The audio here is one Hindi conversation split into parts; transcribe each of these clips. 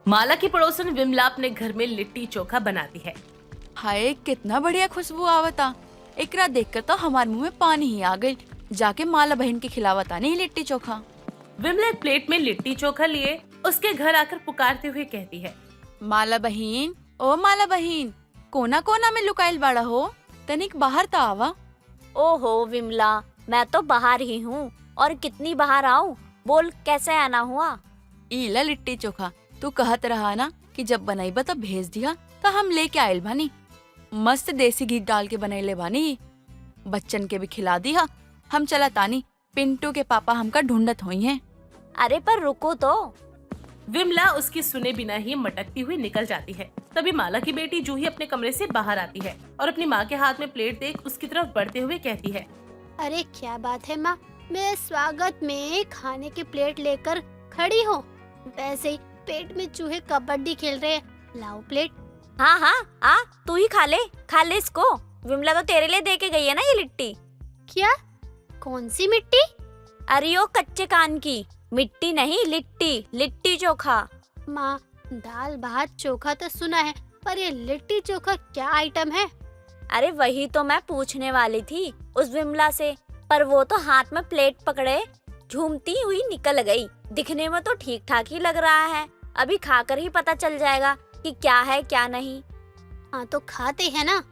माला की पड़ोसन विमला अपने घर में लिट्टी चोखा बनाती है। हाय कितना बढ़िया खुशबू आवता। एकरा देखकर तो हमारे मुंह में पानी ही आ गई। जाके माला बहन के खिलावता नहीं लिट्टी चोखा। विमला एक प्लेट में लिट्टी चोखा लिए उसके घर आकर पुकारते हुए कहती है, माला बहन, ओ माला बहन, कोना कोना में लुकाइल बाड़ा हो, तनिक बाहर तो आवा। ओहो विमला, मैं तो बाहर ही हूँ। और कितनी बाहर आऊँ? बोल कैसे आना हुआ? इला लिट्टी चोखा तू कहत रहा ना कि जब बनाईबा तब भेज दिया, तो हम लेके आयल बानी। मस्त देसी घी डाल के बनैले बानी। बच्चन के भी खिला दिया। हम चला तानी, पिंटू के पापा हमका ढूंढत हुई हैं। अरे पर रुको तो। विमला उसकी सुने बिना ही मटकती हुई निकल जाती है। तभी माला की बेटी जूही अपने कमरे से बाहर आती है और अपनी माँ के हाथ में प्लेट देख उसकी तरफ बढ़ते हुए कहती है, अरे क्या बात है माँ, मेरे स्वागत में खाने की प्लेट लेकर खड़ी हो। वैसे ही पेट में चूहे कबड्डी खेल रहे हैं, लाओ प्लेट। हाँ हाँ आ, तू ही खा ले इसको। विमला तो तेरे लिए दे के गई है ना ये लिट्टी। क्या? कौन सी मिट्टी? अरे ओ कच्चे कान की मिट्टी नहीं, लिट्टी चोखा। माँ, दाल भात चोखा तो सुना है, पर ये लिट्टी चोखा क्या आइटम है? अरे वही तो मैं पूछने वाली थी उस विमला से, पर वो तो हाथ में प्लेट पकड़े झूमती हुई निकल गई। दिखने में तो ठीक ठाक ही लग रहा है, अभी खाकर ही पता चल जाएगा कि क्या है क्या नहीं। हाँ तो खाते हैं ना।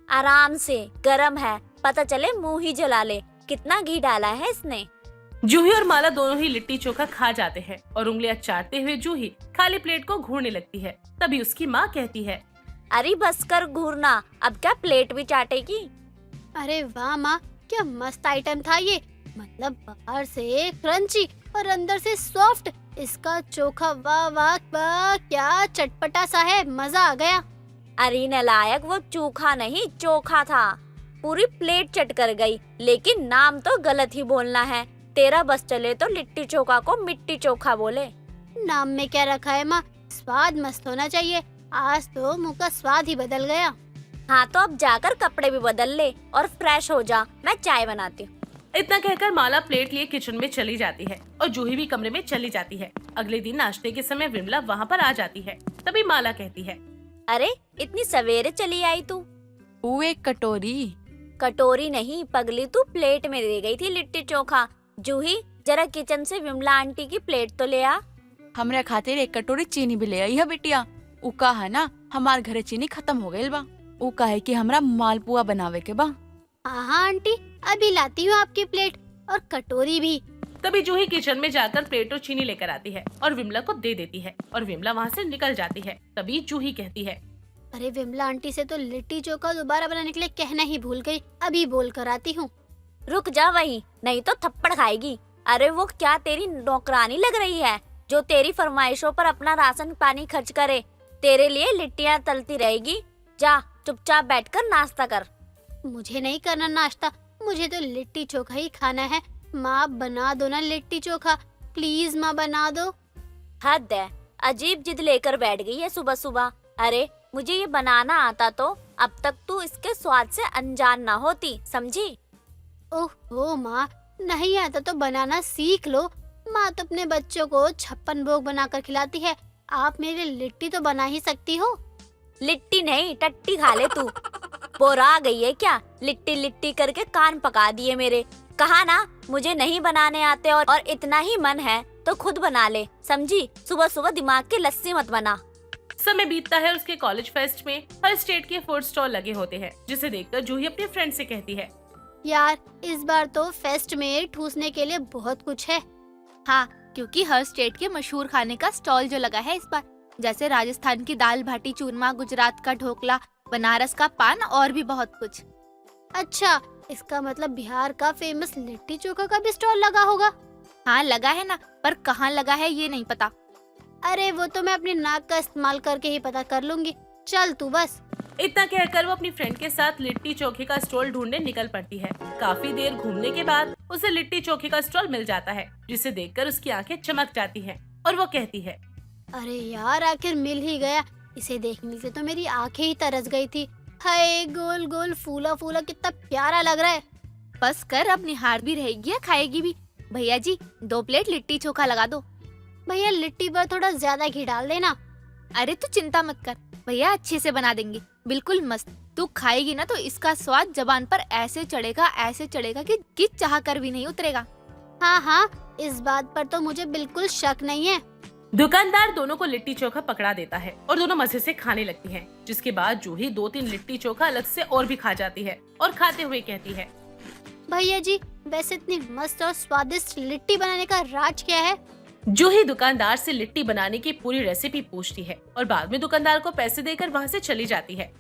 आराम से, गरम है, पता चले मुंह ही जला ले। कितना घी डाला है इसने। जूही और माला दोनों ही लिट्टी चोखा खा जाते हैं और उंगलियां चाटते हुए जूही खाली प्लेट को घूरने लगती है। तभी उसकी माँ कहती है, अरे बस कर घूरना, अब क्या प्लेट भी चाटेगी? अरे वाह माँ, क्या मस्त आइटम था ये। मतलब बाहर से क्रंची और अंदर से सॉफ्ट। इसका चोखा वाह वाह वाह, क्या चटपटा सा है, मजा आ गया। अरे नालायक, वो चोखा नहीं चोखा था। पूरी प्लेट चट कर गई, लेकिन नाम तो गलत ही बोलना है। तेरा बस चले तो लिट्टी चोखा को मिट्टी चोखा बोले। नाम में क्या रखा है माँ, स्वाद मस्त होना चाहिए। आज तो मुँह का स्वाद ही बदल गया। हाँ तो अब जाकर कपड़े भी बदल ले और फ्रेश हो जा, मैं चाय बनाती हूँ। इतना कहकर माला प्लेट लिए किचन में चली जाती है और जूही भी कमरे में चली जाती है। अगले दिन नाश्ते के समय विमला वहाँ पर आ जाती है। तभी माला कहती है, अरे इतनी सवेरे चली आई तू? वो एक कटोरी नहीं पगली, तू प्लेट में दे गई थी लिट्टी चोखा। जूही जरा किचन से विमला आंटी की प्लेट तो ले आ। हमरा खातिर एक कटोरी चीनी भी ले आई है बिटिया। उ कहा ना हमार घरे चीनी खत्म हो गई बा। उ कहे कि हमरा मालपुआ बनावे के बा। हाँ हाँ आंटी, अभी लाती हूँ आपकी प्लेट और कटोरी भी। तभी जूही किचन में जाकर प्लेट और चीनी लेकर आती है और विमला को दे देती है और विमला वहाँ से निकल जाती है। तभी जूही कहती है, अरे विमला आंटी से तो लिट्टी चोखा दोबारा बनाने के लिए कहना ही भूल गई, अभी बोल कर आती हूँ। रुक जा वहीं, नहीं तो थप्पड़ खाएगी। अरे वो क्या तेरी नौकरानी लग रही है जो तेरी फरमाइशों पर अपना राशन पानी खर्च करे? तेरे लिए लिट्टियाँ तलती रहेगी। जा चुपचाप बैठकर नाश्ता कर। मुझे नहीं करना नाश्ता, मुझे तो लिट्टी चोखा ही खाना है। माँ बना दो ना लिट्टी चोखा, प्लीज माँ बना दो। हद है, अजीब जिद लेकर बैठ गई है सुबह सुबह। अरे मुझे ये बनाना आता तो अब तक तू इसके स्वाद से अनजान ना होती, समझी? ओह माँ, नहीं आता तो बनाना सीख लो। माँ तो अपने बच्चों को 56 भोग बनाकर खिलाती है, आप मेरे लिट्टी तो बना ही सकती हो। लिट्टी नहीं टट्टी खा ले तू। बोरा आ गई है क्या? लिट्टी लिट्टी करके कान पका दिए मेरे। कहा ना मुझे नहीं बनाने आते, और इतना ही मन है तो खुद बना ले, समझी? सुबह सुबह दिमाग की लस्सी मत बना। समय बीतता है। उसके कॉलेज फेस्ट में हर स्टेट के फूड स्टॉल लगे होते हैं, जिसे देखकर जूही अपने फ्रेंड से कहती है, यार इस बार तो फेस्ट में ठूसने के लिए बहुत कुछ है। हाँ, क्योंकि हर स्टेट के मशहूर खाने का स्टॉल जो लगा है इस बार, जैसे राजस्थान की दाल बाटी चूरमा, गुजरात का ढोकला, बनारस का पान और भी बहुत कुछ। अच्छा, इसका मतलब बिहार का फेमस लिट्टी चोखा का भी स्टॉल लगा होगा। हाँ लगा है ना, पर कहाँ लगा है ये नहीं पता। अरे वो तो मैं अपनी नाक का इस्तेमाल करके ही पता कर लूंगी, चल तू बस। इतना कहकर वो अपनी फ्रेंड के साथ लिट्टी चोखे का स्टॉल ढूंढने निकल पड़ती है। काफी देर घूमने के बाद उसे लिट्टी चोखे का स्टॉल मिल जाता है, जिसे देखकर उसकी आंखें चमक जाती हैं और वो कहती है, अरे यार आखिर मिल ही गया। इसे देखने से तो मेरी आंखें ही तरस गई थी। हाय गोल गोल फूला फूला कितना प्यारा लग रहा है। बस कर, अब निहार भी रहेगी या खाएगी भी। भैया जी 2 प्लेट लिट्टी चोखा लगा दो। भैया लिट्टी पर थोड़ा ज्यादा घी डाल देना। अरे तू चिंता मत कर, भैया अच्छे से बना देंगे, बिल्कुल मस्त। तू खाएगी ना तो इसका स्वाद जबान पर ऐसे चढ़ेगा कि चाह कर भी नहीं उतरेगा। हाँ हाँ, इस बात पर तो मुझे बिल्कुल शक नहीं है। दुकानदार दोनों को लिट्टी चोखा पकड़ा देता है और दोनों मजे से खाने लगती हैं। जिसके बाद जूही 2-3 लिट्टी चोखा अलग से और भी खा जाती है और खाते हुए कहती है, भैया जी, वैसे इतनी मस्त और स्वादिष्ट लिट्टी बनाने का राज क्या है? जूही दुकानदार से लिट्टी बनाने की पूरी रेसिपी पूछती है और बाद में दुकानदार को पैसे देकर वहाँ से चली जाती है।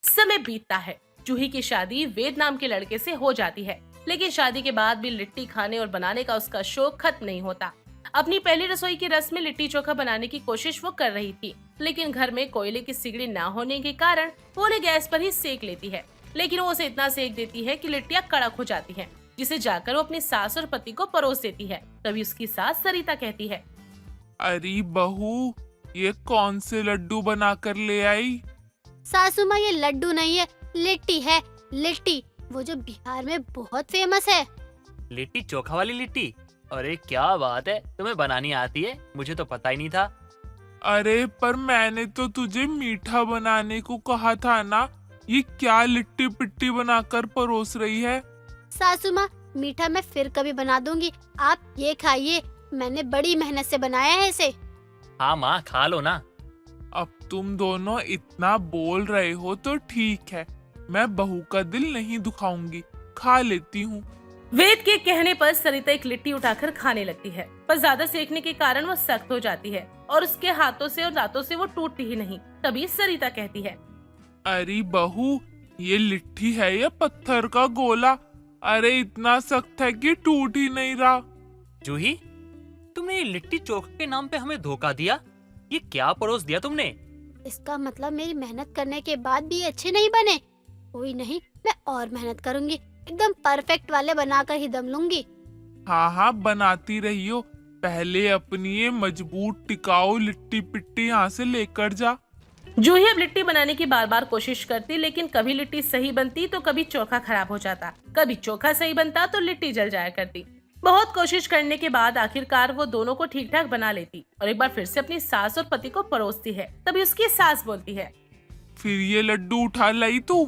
समय बीतता है। जूही की शादी वेद नाम के लड़के से हो जाती है, लेकिन शादी के बाद भी लिट्टी खाने और बनाने का उसका शौक खत्म नहीं होता। अपनी पहली रसोई की रस में लिट्टी चोखा बनाने की कोशिश वो कर रही थी, लेकिन घर में कोयले की सिगड़ी न होने के कारण वो उन्हें गैस पर ही सेक लेती है। लेकिन वो उसे इतना सेक देती है कि लिट्टियाँ कड़क हो जाती हैं, जिसे जाकर वो अपनी सास और पति को परोस देती है। तभी उसकी सास सरिता कहती है, अरे बहू, ये कौन से लड्डू बना कर ले आई? सासू माँ, ये लड्डू नहीं है, लिट्टी है, लिट्टी, वो जो बिहार में बहुत फेमस है। लिट्टी चोखा वाली लिट्टी? अरे क्या बात है, तुम्हें बनानी आती है, मुझे तो पता ही नहीं था। अरे पर मैंने तो तुझे मीठा बनाने को कहा था ना, ये क्या लिट्टी पिट्टी बनाकर परोस रही है? सासू माँ, मीठा मैं फिर कभी बना दूंगी, आप ये खाइए, मैंने बड़ी मेहनत से बनाया है इसे। हाँ माँ, खा लो ना। अब तुम दोनों इतना बोल रहे हो तो ठीक है, मैं बहू का दिल नहीं दुखाऊंगी, खा लेती हूँ। वेद के कहने पर सरिता एक लिट्टी उठाकर खाने लगती है, पर ज्यादा सेकने के कारण वो सख्त हो जाती है और उसके हाथों से और दांतों से वो टूटती ही नहीं। तभी सरिता कहती है, अरे बहू, ये लिट्टी है या पत्थर का गोला? अरे इतना सख्त है कि टूट ही नहीं रहा। जूही, तुमने ये लिट्टी चोखा के नाम पे हमें धोखा दिया। ये क्या परोस दिया तुमने? इसका मतलब मेरी मेहनत करने के बाद भी अच्छे नहीं बने? कोई नहीं, मैं और मेहनत करूंगी, एकदम परफेक्ट वाले बनाकर ही दम लूंगी। हाँ हाँ, बनाती रहियो, पहले अपनी ये मजबूत टिकाऊ लिट्टी पिट्टी यहाँ से लेकर जा। जूही अब लिट्टी बनाने की बार बार कोशिश करती, लेकिन कभी लिट्टी सही बनती तो कभी चोखा खराब हो जाता, कभी चोखा सही बनता तो लिट्टी जल जाया करती। बहुत कोशिश करने के बाद आखिरकार वो दोनों को ठीक ठाक बना लेती और एक बार फिर से अपनी सास और पति को परोसती है। तभी उसकी सास बोलती है, फिर ये लड्डू उठा लाई तू?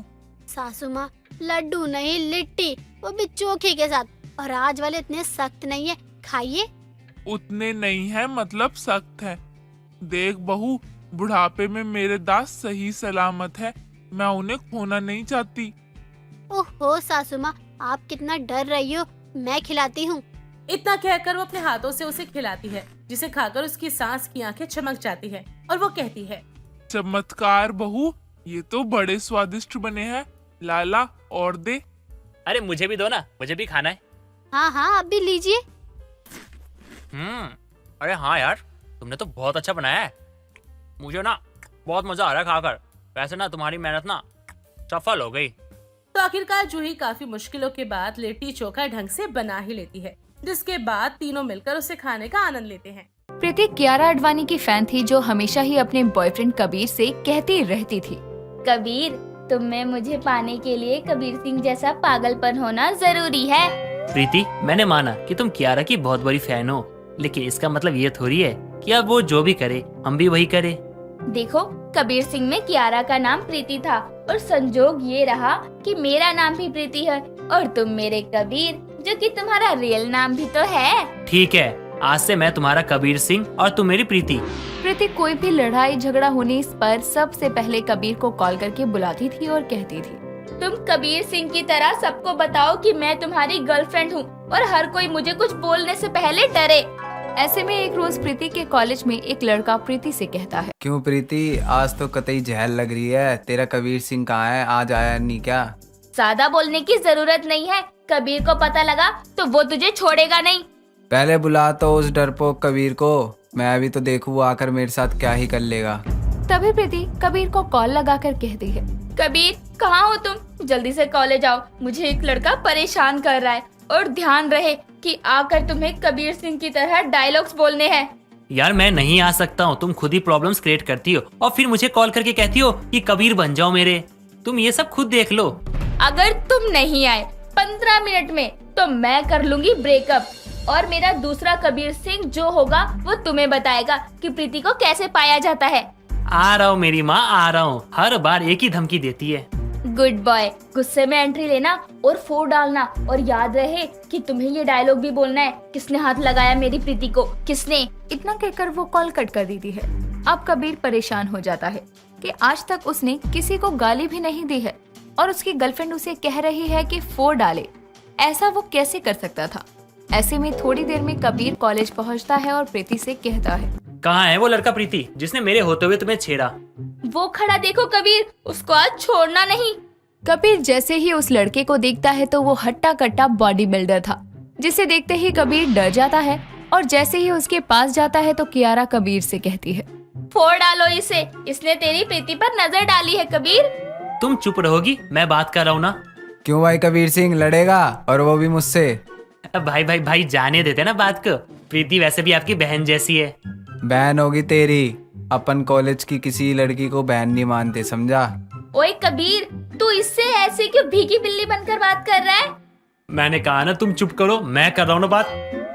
सासू माँ, लड्डू नहीं, लिट्टी, वो भी चोखे के साथ, और आज वाले इतने सख्त नहीं है, खाइए। उतने नहीं है मतलब सख्त है। देख बहू, बुढ़ापे में मेरे दांत सही सलामत है, मैं उन्हें खोना नहीं चाहती। ओहो सासू माँ, आप कितना डर रही हो, मैं खिलाती हूँ। इतना कहकर वो अपने हाथों से उसे खिलाती है, जिसे खाकर उसकी सास की आंखें चमक जाती है और वो कहती है, चमत्कार बहू, ये तो बड़े स्वादिष्ट बने हैं, लाला और दे। अरे मुझे भी दो ना, मुझे भी खाना है। हाँ हाँ, आप भी लीजिए। अरे हाँ यार, तुमने तो बहुत अच्छा बनाया है, मुझे ना बहुत मजा आ रहा है खाकर। वैसे ना तुम्हारी मेहनत ना सफल हो गई। तो आखिरकार जूही काफी मुश्किलों के बाद लिट्टी चोखा ढंग से बना ही लेती है, जिसके बाद तीनों मिलकर उसे खाने का आनंद लेते हैं। प्रीति कियारा आडवाणी की फैन थी, जो हमेशा ही अपने बॉयफ्रेंड कबीर से कहती रहती थी, कबीर, तुम में मुझे पाने के लिए कबीर सिंह जैसा पागलपन होना जरूरी है। प्रीति, मैंने माना कि तुम कियारा की बहुत बड़ी फैन हो, लेकिन इसका मतलब ये थोड़ी है कि अब वो जो भी करे हम भी वही करें। देखो, कबीर सिंह में कियारा का नाम प्रीति था और संजोग ये रहा कि मेरा नाम भी प्रीति है और तुम मेरे कबीर, जो कि तुम्हारा रियल नाम भी तो है। ठीक है, आज से मैं तुम्हारा कबीर सिंह और तुम मेरी प्रीति। प्रीति कोई भी लड़ाई झगड़ा होने पर सबसे पहले कबीर को कॉल करके बुलाती थी और कहती थी, तुम कबीर सिंह की तरह सबको बताओ कि मैं तुम्हारी गर्लफ्रेंड हूँ और हर कोई मुझे कुछ बोलने से पहले डरे। ऐसे में एक रोज प्रीति के कॉलेज में एक लड़का प्रीति से कहता है, क्यों प्रीति, आज तो कतई जहल लग रही है, तेरा कबीर सिंह कहाँ है, आज आया नहीं क्या? ज्यादा बोलने की जरूरत नहीं है, कबीर को पता लगा तो वो तुझे छोड़ेगा नहीं। पहले बुला तो उस डरपोक कबीर को, मैं अभी तो देखूं वो आकर मेरे साथ क्या ही कर लेगा। तभी प्रीति कबीर को कॉल लगाकर कहती है, कबीर, कहाँ हो तुम? जल्दी से कॉलेज आओ, मुझे एक लड़का परेशान कर रहा है और ध्यान रहे कि आकर तुम्हें कबीर सिंह की तरह डायलॉग्स बोलने हैं। यार मैं नहीं आ सकता हूँ, तुम खुद ही प्रॉब्लम्स क्रिएट करती हो और फिर मुझे कॉल करके कहती हो कि कबीर बन जाओ मेरे। तुम ये सब खुद देख लो। अगर तुम नहीं आए 15 मिनट में तो मैं कर लूंगी ब्रेकअप और मेरा दूसरा कबीर सिंह जो होगा वो तुम्हें बताएगा कि प्रीति को कैसे पाया जाता है। आ रहा हूँ मेरी माँ, आ रहा हूँ। हर बार एक ही धमकी देती है। गुड बॉय, गुस्से में एंट्री लेना और 4 डालना, और याद रहे कि तुम्हें ये डायलॉग भी बोलना है, किसने हाथ लगाया मेरी प्रीति को, किसने। इतना कहकर वो कॉल कट कर देती है। अब कबीर परेशान हो जाता है कि आज तक उसने किसी को गाली भी नहीं दी है और उसकी गर्लफ्रेंड उसे कह रही है कि 4 डाले। ऐसा वो कैसे कर सकता था। ऐसे में थोड़ी देर में कबीर कॉलेज पहुंचता है और प्रीति से कहता है, कहाँ है वो लड़का प्रीति जिसने मेरे होते हुए तुम्हें छेड़ा? वो खड़ा देखो कबीर, उसको आज छोड़ना नहीं। कबीर जैसे ही उस लड़के को देखता है तो वो हट्टा कट्टा बॉडी बिल्डर था, जिसे देखते ही कबीर डर जाता है और जैसे ही उसके पास जाता है तो कियारा कबीर से कहती है, 4 डालो इसे, इसने तेरी प्रीति पर नजर डाली है कबीर। तुम चुप रहोगी? मैं बात कर रहा हूँ ना। क्यों भाई कबीर सिंह लड़ेगा, और वो भी मुझसे? अब भाई भाई भाई जाने देते ना बात को। प्रीति वैसे भी आपकी बहन जैसी है। बहन होगी तेरी, अपन कॉलेज की किसी लड़की को बहन नहीं मानते, समझा? ओए कबीर, तू इससे ऐसे क्यों भीगी बिल्ली बनकर बात कर रहा है? मैंने कहा ना तुम चुप करो, मैं कर रहा हूँ ना बात।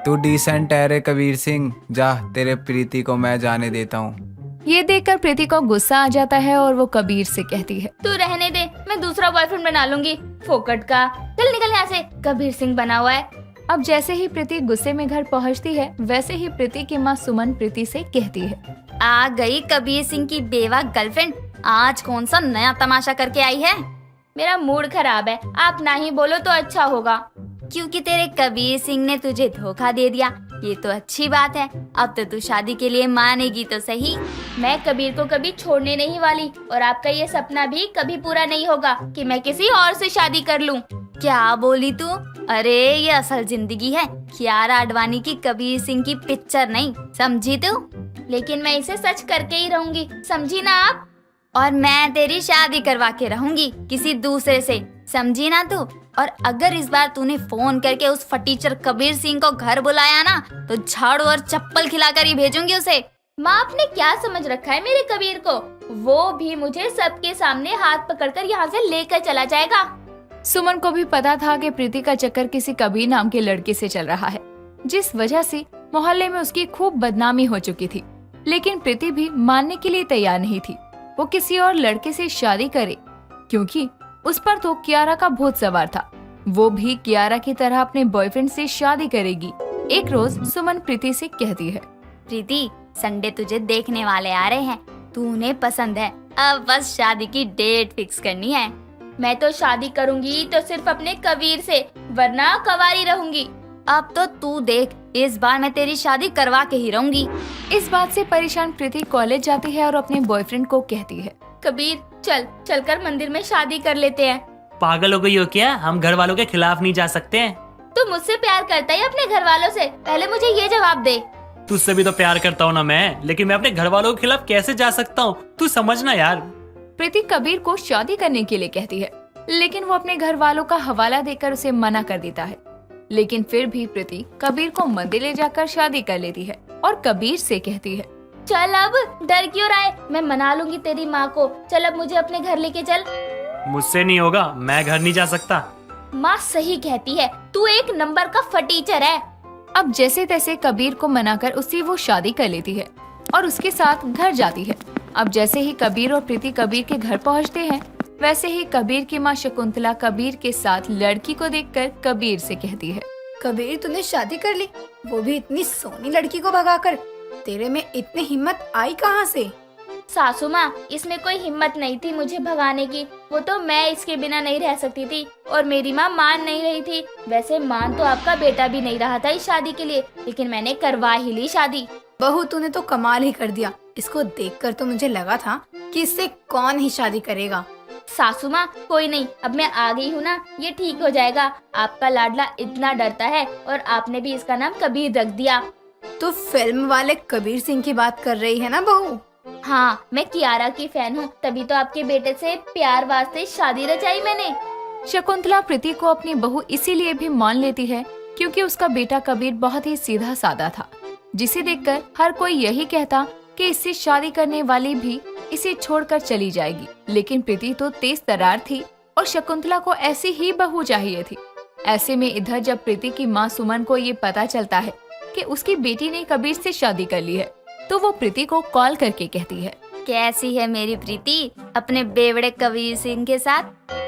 तू डिसेंट है रे कबीर सिंह, जा तेरे प्रीति को मैं जाने देता हूँ। ये देखकर प्रीति को गुस्सा आ जाता है और वो कबीर से कहती है, तू रहने दे, मैं दूसरा बॉयफ्रेंड बना लूंगी, फोकट का। चल निकल यहाँ से, कबीर सिंह बना हुआ है। अब जैसे ही प्रीति गुस्से में घर पहुंचती है वैसे ही प्रीति की माँ सुमन प्रीति से कहती है, आ गई कबीर सिंह की बेवा गर्लफ्रेंड, आज कौन सा नया तमाशा करके आई है? मेरा मूड खराब है, आप ना ही बोलो तो अच्छा होगा। क्योंकि तेरे कबीर सिंह ने तुझे धोखा दे दिया, ये तो अच्छी बात है। अब तो तू शादी के लिए मानेगी तो सही। मैं कबीर को कभी छोड़ने नहीं वाली, और आपका ये सपना भी कभी पूरा नहीं होगा कि मैं किसी और से शादी कर लूं। क्या बोली तू? अरे ये असल जिंदगी है, कियारा आडवाणी की कबीर सिंह की पिक्चर नहीं, समझी तू? लेकिन मैं इसे सच करके ही रहूंगी, समझी ना आप? और मैं तेरी शादी करवा के रहूंगी किसी दूसरे से, समझी ना तू? और अगर इस बार तूने फोन करके उस फटीचर कबीर सिंह को घर बुलाया ना, तो झाड़ू और चप्पल खिलाकर ही भेजूंगी उसे। माँ, आपने क्या समझ रखा है मेरे कबीर को? वो भी मुझे सबके सामने हाथ पकड़कर यहाँ से लेकर चला जाएगा। सुमन को भी पता था कि प्रीति का चक्कर किसी कबीर नाम के लड़के से चल रहा है, जिस वजह से मोहल्ले में उसकी खूब बदनामी हो चुकी थी। लेकिन प्रीति भी मानने के लिए तैयार नहीं थी वो किसी और लड़के से शादी करे, क्योंकि उस पर तो कियारा का भूत सवार था। वो भी कियारा की तरह अपने बॉयफ्रेंड से शादी करेगी। एक रोज सुमन प्रीति से कहती है, प्रीति, संडे तुझे देखने वाले आ रहे हैं, तू उन्हें पसंद है, अब बस शादी की डेट फिक्स करनी है। मैं तो शादी करूंगी तो सिर्फ अपने कबीर से, वरना कवारी रहूंगी। अब तो तू देख, इस बार मैं तेरी शादी करवा के ही रहूंगी। इस बात से परेशान प्रीति कॉलेज जाती है और अपने बॉयफ्रेंड को कहती है, कबीर चलकर मंदिर में शादी कर लेते हैं। पागल हो गई हो क्या? हम घर वालों के खिलाफ नहीं जा सकते हैं। तू मुझसे प्यार करता है अपने घर वालों से? पहले मुझे ये जवाब दे। तुझसे भी तो प्यार करता हूँ ना मैं, लेकिन मैं अपने घर वालों के खिलाफ कैसे जा सकता हूँ? तू समझना यार। प्रीति कबीर को शादी करने के लिए कहती है, लेकिन वो अपने घर वालों का हवाला देकर उसे मना कर देता है। लेकिन फिर भी प्रीति कबीर को मंदिर ले जाकर शादी कर लेती है और कबीर से कहती है, चल अब डर क्यों रहा है, मैं मना लूंगी तेरी माँ को। चल अब मुझे अपने घर लेके चल। मुझसे नहीं होगा, मैं घर नहीं जा सकता। माँ सही कहती है, तू एक नंबर का फटीचर है। अब जैसे तैसे कबीर को मनाकर उससे वो शादी कर लेती है और उसके साथ घर जाती है। अब जैसे ही कबीर और प्रीति कबीर के घर पहुंचते हैं, वैसे ही कबीर की माँ शकुंतला कबीर के साथ लड़की को देखकर कबीर से कहती है, कबीर तूने शादी कर ली, वो भी इतनी सोनी लड़की को भगाकर। तेरे में इतनी हिम्मत आई कहाँ से? सासू माँ, इसमें कोई हिम्मत नहीं थी मुझे भगाने की, वो तो मैं इसके बिना नहीं रह सकती थी और मेरी माँ मान नहीं रही थी। वैसे मान तो आपका बेटा भी नहीं रहा था इस शादी के लिए, लेकिन मैंने करवा ही ली शादी। बहू तूने तो कमाल ही कर दिया, इसको देखकर तो मुझे लगा था कि इससे कौन ही शादी करेगा। सासू माँ कोई नहीं, अब मैं आ गई हूँ ना, ये ठीक हो जाएगा। आपका लाडला इतना डरता है और आपने भी इसका नाम कबीर रख दिया। तो फिल्म वाले कबीर सिंह की बात कर रही है ना बहू? हाँ, मैं कियारा की फैन हूँ, तभी तो आपके बेटे से प्यार वास्ते शादी रचाई मैंने। शकुंतला प्रीति को अपनी बहू इसीलिए भी मान लेती है क्योंकि उसका बेटा कबीर बहुत ही सीधा साधा था, जिसे देखकर हर कोई यही कहता कि इससे शादी करने वाली भी इसे छोड़कर चली जाएगी। लेकिन प्रीति तो तेज तरार थी और शकुंतला को ऐसी ही बहू चाहिए थी। ऐसे में इधर जब प्रीति की माँ सुमन को ये पता चलता है कि उसकी बेटी ने कबीर से शादी कर ली है, तो वो प्रीति को कॉल करके कहती है, कैसी है मेरी प्रीति अपने बेवड़े कबीर सिंह के साथ?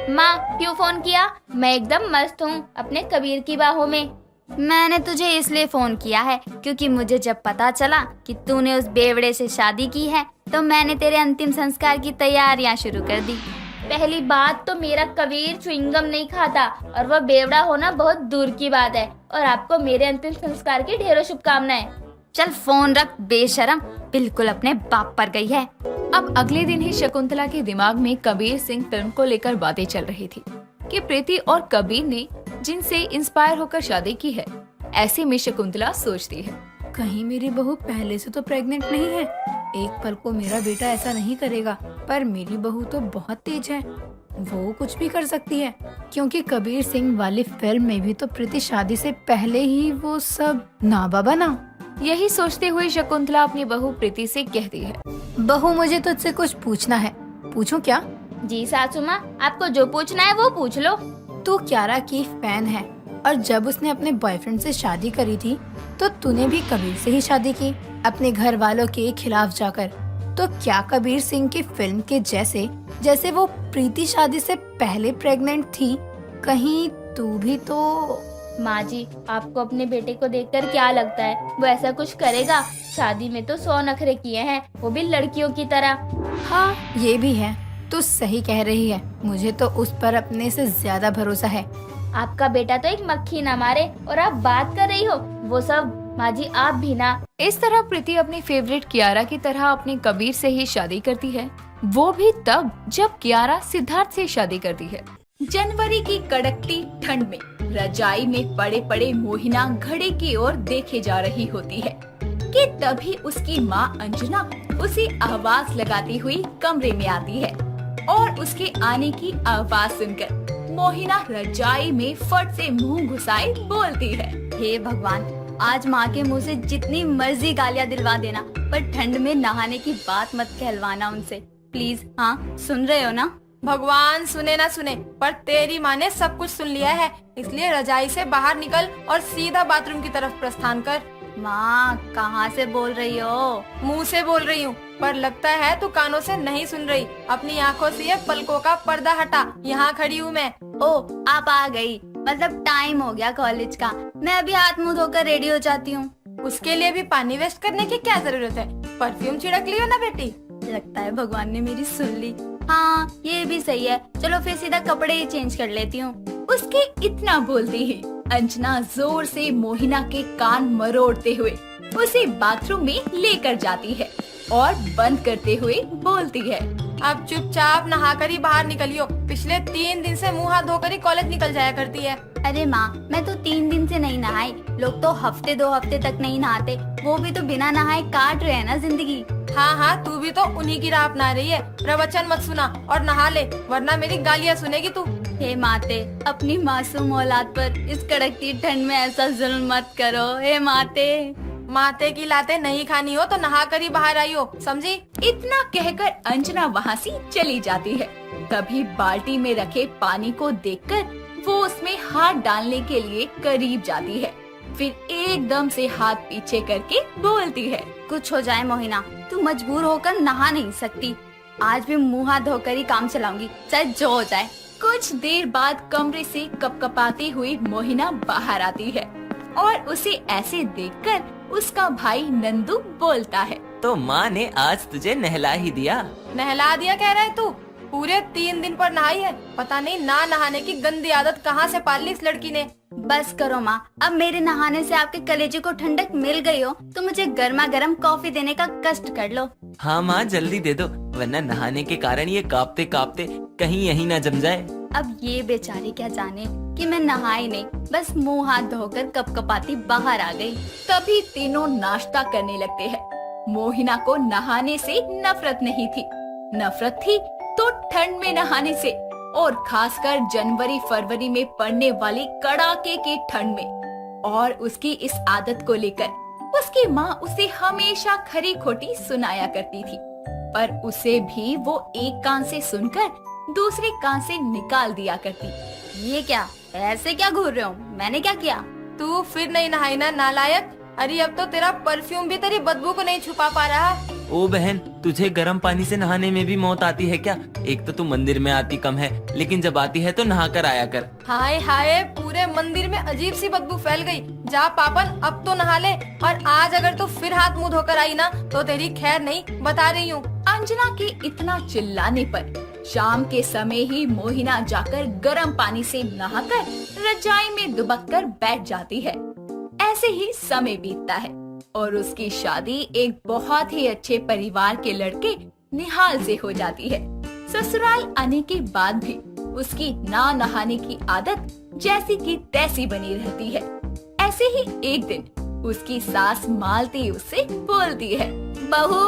माँ क्यों फोन किया? मैं एकदम मस्त हूँ अपने कबीर की बाहों में। मैंने तुझे इसलिए फोन किया है क्योंकि मुझे जब पता चला कि तूने उस बेवड़े से शादी की है तो मैंने तेरे अंतिम संस्कार की तैयारियां शुरू कर दी। पहली बात तो मेरा कबीर च्युइंगम नहीं खाता और वह बेवड़ा होना बहुत दूर की बात है। और आपको मेरे अंतिम संस्कार की ढेरों शुभकामनाएं। चल फोन रख बेशरम, बिल्कुल अपने बाप पर गई है। अब अगले दिन ही शकुंतला के दिमाग में कबीर सिंह फिल्म को लेकर बातें चल रही थी कि प्रीति और कबीर ने जिनसे इंस्पायर होकर शादी की है। ऐसे में शकुंतला सोचती है, कहीं मेरी बहू पहले से तो प्रेग्नेंट नहीं है। एक पल को मेरा बेटा ऐसा नहीं करेगा, पर मेरी बहू तो बहुत तेज है, वो कुछ भी कर सकती है। क्योंकि कबीर सिंह वाली फिल्म में भी तो प्रीति शादी से पहले ही वो सब ना बाबा ना। यही सोचते हुए शकुंतला अपनी बहू प्रीति से कहती है, बहू मुझे तुझसे कुछ पूछना है, पूछूं क्या? जी सासू माँ, आपको जो पूछना है वो पूछ लो। तू क्यारा की फैन है और जब उसने अपने बॉयफ्रेंड से शादी करी थी तो तूने भी कबीर से ही शादी की अपने घर वालों के खिलाफ जाकर। तो क्या कबीर सिंह की फिल्म के जैसे वो प्रीति शादी से पहले प्रेग्नेंट थी, कहीं तू भी तो? माँ जी, आपको अपने बेटे को देखकर क्या लगता है वो ऐसा कुछ करेगा? शादी में तो 100 नखरे किए हैं, वो भी लड़कियों की तरह। हाँ ये भी है, तू सही कह रही है। मुझे तो उस पर अपने से ज्यादा भरोसा है। आपका बेटा तो एक मक्खी ना मारे और आप बात कर रही हो वो सब। माँ जी आप भी ना। इस तरह प्रीति अपनी फेवरेट कियारा की तरह अपने कबीर से ही शादी करती है, वो भी तब जब कियारा सिद्धार्थ से शादी करती है। जनवरी की कड़कती ठंड में रजाई में पड़े पड़े मोहिना घड़े की ओर देखे जा रही होती है कि तभी उसकी माँ अंजना उसे आवाज लगाती हुई कमरे में आती है और उसके आने की आवाज सुनकर मोहिना रजाई में फट से मुंह घुसाए बोलती है, हे भगवान, आज माँ के मुंह से जितनी मर्जी गालियाँ दिलवा देना, पर ठंड में नहाने की बात मत कहलवाना उनसे प्लीज। हाँ सुन रहे हो ना? भगवान सुने ना सुने, पर तेरी माँ ने सब कुछ सुन लिया है, इसलिए रजाई से बाहर निकल और सीधा बाथरूम की तरफ प्रस्थान कर। माँ कहाँ से बोल रही हो? मुंह से बोल रही हूँ, पर लगता है तू कानों से नहीं सुन रही। अपनी आँखों से ये पलकों का पर्दा हटा, यहाँ खड़ी हूँ मैं। ओ आप आ गई, मतलब टाइम हो गया कॉलेज का। मैं अभी हाथ मुंह धोकर रेडी हो जाती हूँ। उसके लिए भी पानी वेस्ट करने की क्या जरूरत है? परफ्यूम छिड़क लियो ना बेटी। लगता है भगवान ने मेरी सुन ली। हाँ ये भी सही है, चलो फिर सीधा कपड़े ही चेंज कर लेती हूँ। उसके इतना बोलते ही अंजना जोर से मोहिना के कान मरोड़ते हुए उसे बाथरूम में लेकर जाती है और बंद करते हुए बोलती है, अब चुपचाप नहा कर ही बाहर निकलियो। पिछले 3 दिन से मुँह हाथ धोकर ही कॉलेज निकल जाया करती है। अरे माँ, मैं तो 3 दिन से नहीं नहाई, लोग तो हफ्ते 2 हफ्ते तक नहीं नहाते, वो भी तो बिना नहाए काट रहे हैं ना जिंदगी। हाँ हाँ, तू भी तो उन्हीं की राह अपना रही है। प्रवचन मत सुना और नहा ले, वरना मेरी गालियाँ सुनेगी तू। हे माते, अपनी मासूम औलाद पर इस कड़कती ठंड में ऐसा जुल्म मत करो। हे माते, माते की लाते नहीं खानी हो तो नहा कर ही बाहर आई हो, समझी? इतना कहकर अंजना वहाँ से चली जाती है। तभी बाल्टी में रखे पानी को देखकर वो उसमें हाथ डालने के लिए करीब जाती है, फिर एकदम से हाथ पीछे करके बोलती है, कुछ हो जाए मोहिना, तू मजबूर होकर नहा नहीं सकती। आज भी मुँह हाथ धोकर ही काम चलाऊंगी, चाहे जो हो जाए। कुछ देर बाद कमरे से कपकपाती हुई मोहिना बाहर आती है और उसे ऐसे देखकर उसका भाई नंदू बोलता है, तो माँ ने आज तुझे नहला ही दिया। नहला दिया कह रहा है तू? पूरे 3 दिन पर नहाई है। पता नहीं ना नहाने की गंदी आदत कहाँ से पाल ली इस लड़की ने। बस करो माँ, अब मेरे नहाने से आपके कलेजे को ठंडक मिल गई हो तो मुझे गर्मा गर्म कॉफी देने का कष्ट कर लो। हाँ माँ जल्दी दे दो, वरना नहाने के कारण ये कांपते कांपते कहीं यहीं ना जम जाए। अब ये बेचारी क्या जाने कि मैं नहाई नहीं, बस मुंह हाथ धोकर कपकपाती बाहर आ गई। तभी तीनों नाश्ता करने लगते हैं। मोहिना को नहाने से नफरत नहीं थी, नफरत थी तो ठंड में नहाने से, और खासकर जनवरी फरवरी में पड़ने वाली कड़ाके की ठंड में। और उसकी इस आदत को लेकर उसकी माँ उसे हमेशा खरी खोटी सुनाया करती थी, पर उसे भी वो एक कान से सुनकर दूसरे कान से निकाल दिया करती। ये क्या, ऐसे क्या घूर रहे हो? मैंने क्या किया? तू फिर नहीं नहाई ना नालायक? अरे अब तो तेरा परफ्यूम भी तेरी बदबू को नहीं छुपा पा रहा। ओ बहन, तुझे गर्म पानी से नहाने में भी मौत आती है क्या? एक तो तू मंदिर में आती कम है, लेकिन जब आती है तो नहा कर आया कर। हाय हाय, पूरे मंदिर में अजीब सी बदबू फैल गई। जा पापन, अब तो नहा ले। और आज अगर तू फिर हाथ मुंह धोकर आई ना तो तेरी खैर नहीं, बता रही हूँ। अंजना के इतना चिल्लाने पर शाम के समय ही मोहिना जाकर गर्म पानी से नहाकर रजाई में दुबककर बैठ जाती है। ऐसे ही समय बीतता है और उसकी शादी एक बहुत ही अच्छे परिवार के लड़के निहाल से हो जाती है। ससुराल आने के बाद भी उसकी ना नहाने की आदत जैसी की तैसी बनी रहती है। ऐसे ही एक दिन उसकी सास मालती उससे बोलती है, बहू,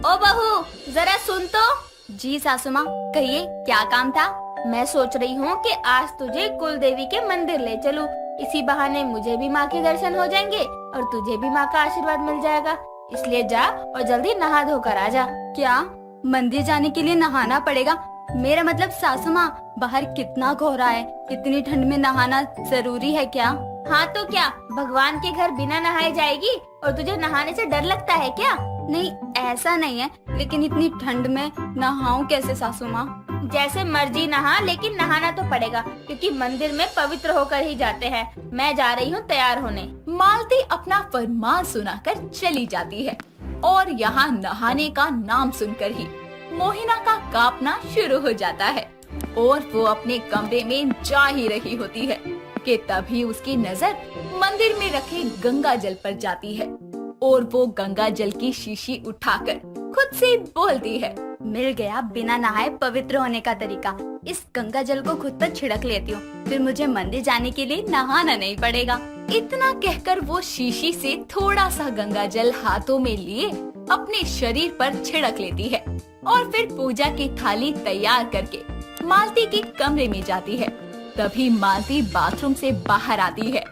ओ बहू, जरा सुन तो। जी सासू माँ, कहिए क्या काम था? मैं सोच रही हूँ कि आज तुझे कुल देवी के मंदिर ले चलूं। इसी बहाने मुझे भी माँ के दर्शन हो जाएंगे और तुझे भी माँ का आशीर्वाद मिल जाएगा। इसलिए जा और जल्दी नहा धोकर आ जा। क्या मंदिर जाने के लिए नहाना पड़ेगा? मेरा मतलब सासू माँ, बाहर कितना कोहरा है, इतनी ठंड में नहाना जरूरी है क्या? हाँ तो क्या भगवान के घर बिना नहाए जाएगी और तुझे नहाने से डर लगता है क्या? नहीं, ऐसा नहीं है, लेकिन इतनी ठंड में नहाऊं कैसे सासू माँ? जैसे मर्जी नहा, लेकिन नहाना तो पड़ेगा क्योंकि मंदिर में पवित्र होकर ही जाते हैं। मैं जा रही हूँ तैयार होने। मालती अपना फरमान सुनाकर चली जाती है और यहाँ नहाने का नाम सुनकर ही मोहिना का कांपना शुरू हो जाता है और वो अपने कमरे में जा ही रही होती है कि तभी उसकी नजर मंदिर में रखे गंगा जल पर जाती है और वो गंगा जल की शीशी उठाकर खुद से बोलती है, मिल गया बिना नहाए पवित्र होने का तरीका। इस गंगा जल को खुद पर छिड़क लेती हूँ, फिर मुझे मंदिर जाने के लिए नहाना नहीं पड़ेगा। इतना कहकर वो शीशी से थोड़ा सा गंगा जल हाथों में लिए अपने शरीर पर छिड़क लेती है और फिर पूजा की थाली तैयार करके मालती के कमरे में जाती है। तभी मालती बाथरूम से बाहर आती है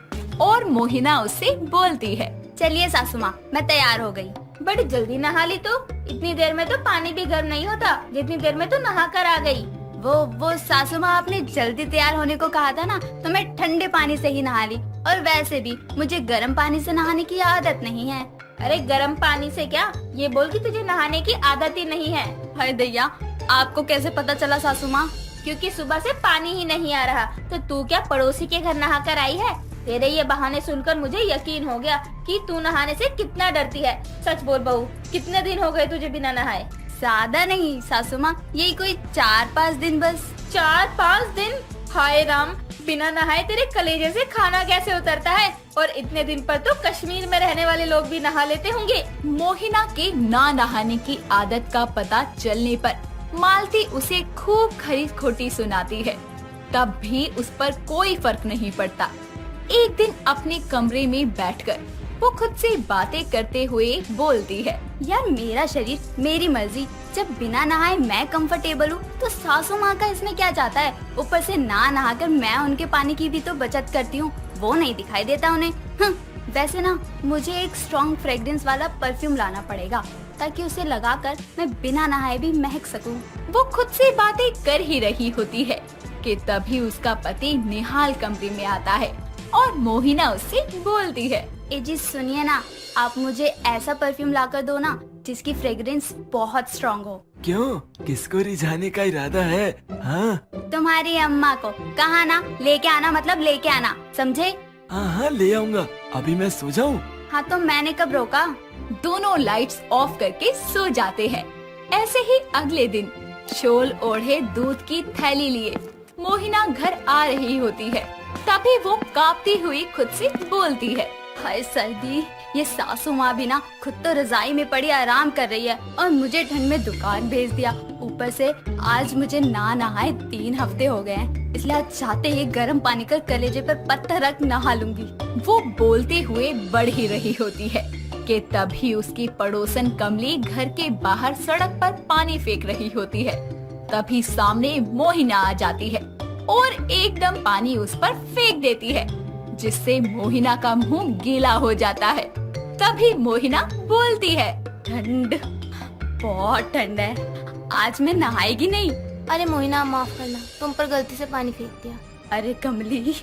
और मोहिना उससे बोलती है, चलिए सासू माँ, मैं तैयार हो गई। बड़ी जल्दी नहा ली तो। इतनी देर में तो पानी भी गर्म नहीं होता जितनी देर में तो नहा कर आ गई। वो सासू माँ, आपने जल्दी तैयार होने को कहा था ना, तो मैं ठंडे पानी से ही नहा ली। और वैसे भी मुझे गर्म पानी से नहाने की आदत नहीं है। अरे गर्म पानी से क्या, ये बोल कि तुझे नहाने की आदत ही नहीं है। हाय दैया, आपको कैसे पता चला सासू माँ? क्योंकि सुबह से पानी ही नहीं आ रहा, तो तू क्या पड़ोसी के घर नहा कर आई है? तेरे ये बहाने सुनकर मुझे यकीन हो गया कि तू नहाने से कितना डरती है। सच बोल बहू, कितने दिन हो गए तुझे बिना नहाए? ज्यादा नहीं सासू माँ, यही कोई 4-5 दिन बस। 4-5 दिन? हाय राम, बिना नहाए तेरे कलेजे से खाना कैसे उतरता है? और इतने दिन पर तो कश्मीर में रहने वाले लोग भी नहा लेते होंगे। मोहिना के ना नहाने की आदत का पता चलने पर मालती उसे खूब खरी खोटी सुनाती है, तब भी उस पर कोई फर्क नहीं पड़ता। एक दिन अपने कमरे में बैठकर वो खुद से बातें करते हुए बोलती है, यार मेरा शरीर मेरी मर्जी, जब बिना नहाए मैं कंफर्टेबल हूँ तो सासू माँ का इसमें क्या जाता है? ऊपर से ना नहाकर मैं उनके पानी की भी तो बचत करती हूँ, वो नहीं दिखाई देता उन्हें। वैसे ना मुझे एक स्ट्रॉन्ग फ्रेग्रेंस वाला परफ्यूम लाना पड़ेगा ताकि उसे लगाकर मैं बिना नहाए भी महक सकूं। वो खुद से बातें कर ही रही होती है कि तभी उसका पति निहाल कमरे में आता है और मोहिना उससे बोलती है, ए जी सुनिए ना, आप मुझे ऐसा परफ्यूम लाकर दो ना जिसकी फ्रेग्रेंस बहुत स्ट्रॉन्ग हो। क्यों, किसको रिझाने का इरादा है? हाँ तुम्हारी अम्मा को। कहा ना लेके आना, मतलब लेके आना, समझे? हाँ ले आऊंगा, अभी मैं सो जाऊँ? हाँ तो मैंने कब रोका? दोनों लाइट्स ऑफ करके सो जाते हैं। ऐसे ही अगले दिन शोल ओढ़े दूध की थैली लिए मोहिना घर आ रही होती है। तभी वो कांपती हुई खुद से बोलती है, हाय सर्दी, ये सासू माँ भी ना खुद तो रजाई में पड़ी आराम कर रही है और मुझे ठंड में दुकान भेज दिया। ऊपर से आज मुझे ना नहाए 3 हफ्ते हो गए हैं, इसलिए आज चाहते ही गर्म पानी कर कलेजे पर पत्थर रख नहा लूंगी। वो बोलते हुए बढ़ ही रही होती है कि तभी उसकी पड़ोसन कमली घर के बाहर सड़क पर पानी फेंक रही होती है। तभी सामने मोहिना आ जाती है और एकदम पानी उस पर फेंक देती है, जिससे मोहिना का मुंह गीला हो जाता है। तभी मोहिना बोलती है, ठंड, बहुत ठंड है, आज मैं नहाएगी नहीं। अरे मोहिना माफ करना, तुम पर गलती से पानी फेंक दिया। अरे कमली,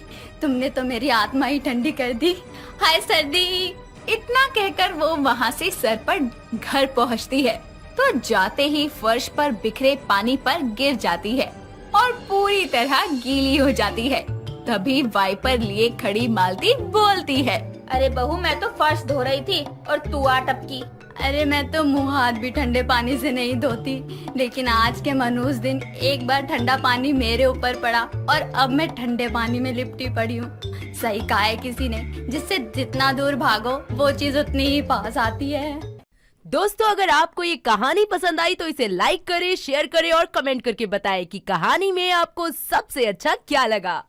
तुमने तो मेरी आत्मा ही ठंडी कर दी। हाय सर्दी, इतना कहकर वो वहाँ से सर पर घर पहुँचती है तो जाते ही फर्श पर बिखरे पानी पर गिर जाती है और पूरी तरह गीली हो जाती है। तभी वाइपर लिए खड़ी मालती बोलती है, अरे बहू, मैं तो फर्श धो रही थी और तू आ टपकी। अरे मैं तो मुंह हाथ भी ठंडे पानी से नहीं धोती, लेकिन आज के मनहूस दिन एक बार ठंडा पानी मेरे ऊपर पड़ा और अब मैं ठंडे पानी में लिपटी पड़ी हूँ। सही कहा है किसी ने, जिससे जितना दूर भागो वो चीज उतनी ही पास आती है। दोस्तों, अगर आपको ये कहानी पसंद आई तो इसे लाइक करें, शेयर करें और कमेंट करके बताएं कि कहानी में आपको सबसे अच्छा क्या लगा।